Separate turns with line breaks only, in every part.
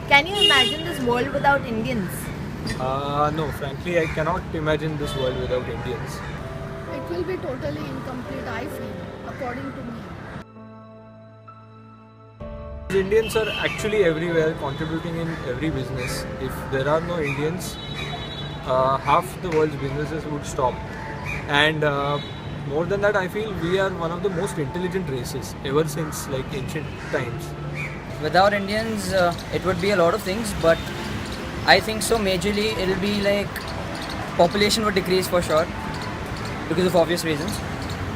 Can you imagine this world without Indians?
No, frankly, I cannot imagine this world without Indians.
It will be totally incomplete, I feel, according to me.
Indians are actually everywhere, contributing in every business. If there are no Indians, half the world's businesses would stop. And more than that, I feel we are one of the most intelligent races ever since like ancient times.
Without Indians, it would be a lot of things, but I think so majorly it'll be like population would decrease for sure because of obvious reasons.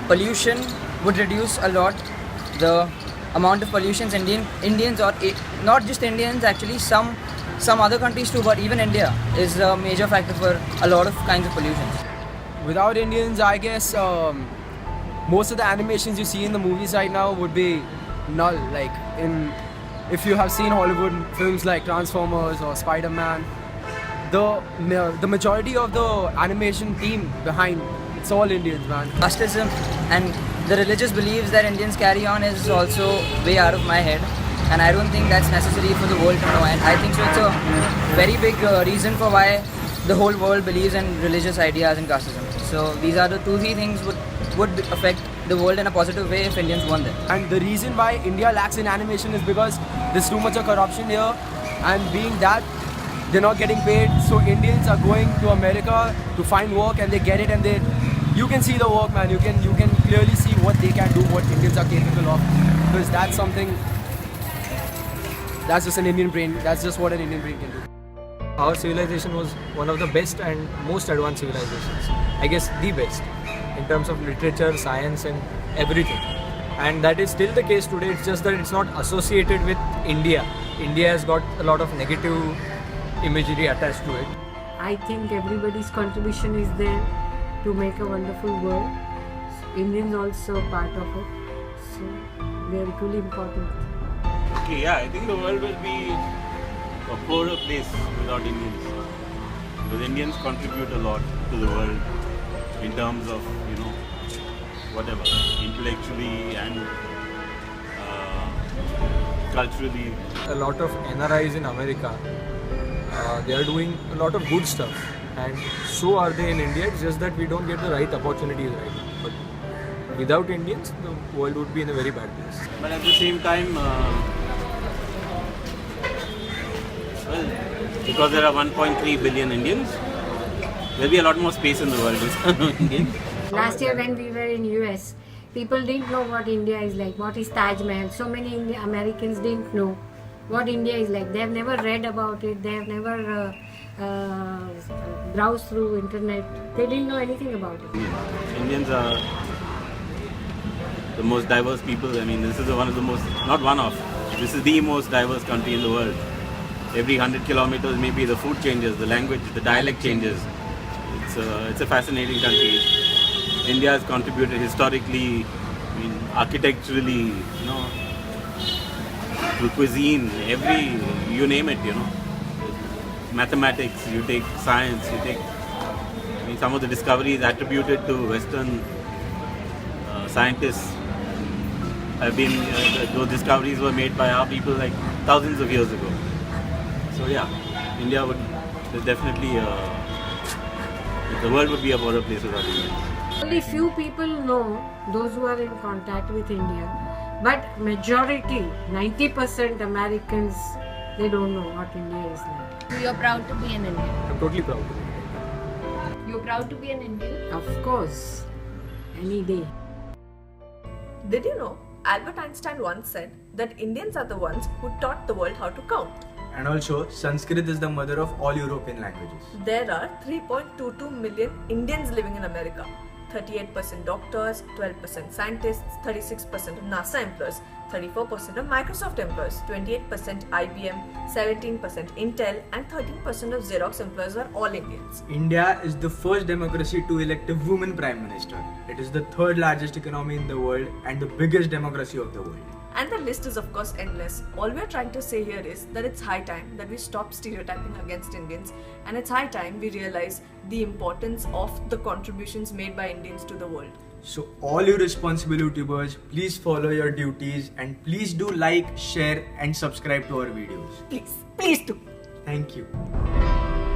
Pollution would reduce a lot. The amount of pollutions Indians or not just Indians, actually some other countries too, but even India is a major factor for a lot of kinds of pollutions.
Without Indians, I guess most of the animations you see in the movies right now would be null. Like if you have seen Hollywood films like Transformers or Spider-Man, the majority of the animation team behind, it's all Indians, man.
Casteism and the religious beliefs that Indians carry on is also way out of my head, and I don't think that's necessary for the world to know. And I think so it's a very big reason for why the whole world believes in religious ideas and casteism. So these are the 2-3 things would affect the world in a positive way if Indians won them.
And the reason why India lacks in animation is because there's too much of corruption here, and being that they're not getting paid, so Indians are going to America to find work and they get it, and you can see the work, man. You can clearly see what they can do, what Indians are capable of, because that's something, that's just an Indian brain, that's just what an Indian brain can do.
Our civilization was one of the best and most advanced civilizations. I guess the best in terms of literature, science and everything. And that is still the case today. It's just that it's not associated with India. India has got a lot of negative imagery attached to it.
I think everybody's contribution is there to make a wonderful world. Indians also part of it. So they are equally important.
Okay, yeah, I think the world will be a poorer place without Indians. Because Indians contribute a lot to the world in terms of, whatever, intellectually and culturally.
A lot of NRIs in America, they are doing a lot of good stuff, and so are they in India. It's just that we don't get the right opportunities right now. But without Indians, the world would be in a very bad place.
But at the same time, because there are 1.3 billion Indians, there will be a lot more space in the world with Indians.
Last year when we were in US, people didn't know what India is like, what is Taj Mahal. So many Americans didn't know what India is like. They have never read about it, they have never browsed through internet. They didn't know anything about it.
Indians are the most diverse people. I mean, this is one of the most, not one of, this is the most diverse country in the world. Every 100 kilometers, maybe the food changes, the language, the dialect changes. It's a fascinating country. India has contributed historically, architecturally, to cuisine, you name it, Mathematics, you take science, you take, some of the discoveries attributed to Western scientists have been, those discoveries were made by our people like thousands of years ago. So yeah, India would definitely, the world would be a poorer place without India.
Only few people know, those who are in contact with India, but majority, 90% Americans, they don't know what India is like.
So you're proud to be an Indian?
I'm totally proud to be.
You're proud to be an Indian?
Of course, any day.
Did you know Albert Einstein once said that Indians are the ones who taught the world how to count?
And also, Sanskrit is the mother of all European languages.
There are 3.22 million Indians living in America. 38% doctors, 12% scientists, 36% of NASA employees, 34% of Microsoft employees, 28% IBM, 17% Intel, and 13% of Xerox employees are all Indians.
India is the first democracy to elect a woman prime minister. It is the third largest economy in the world and the biggest democracy of the world.
And the list is of course endless. All we are trying to say here is that it's high time that we stop stereotyping against Indians, and it's high time we realize the importance of the contributions made by Indians to the world.
So all you responsible YouTubers, please follow your duties and please do like, share and subscribe to our videos.
Please do.
Thank you.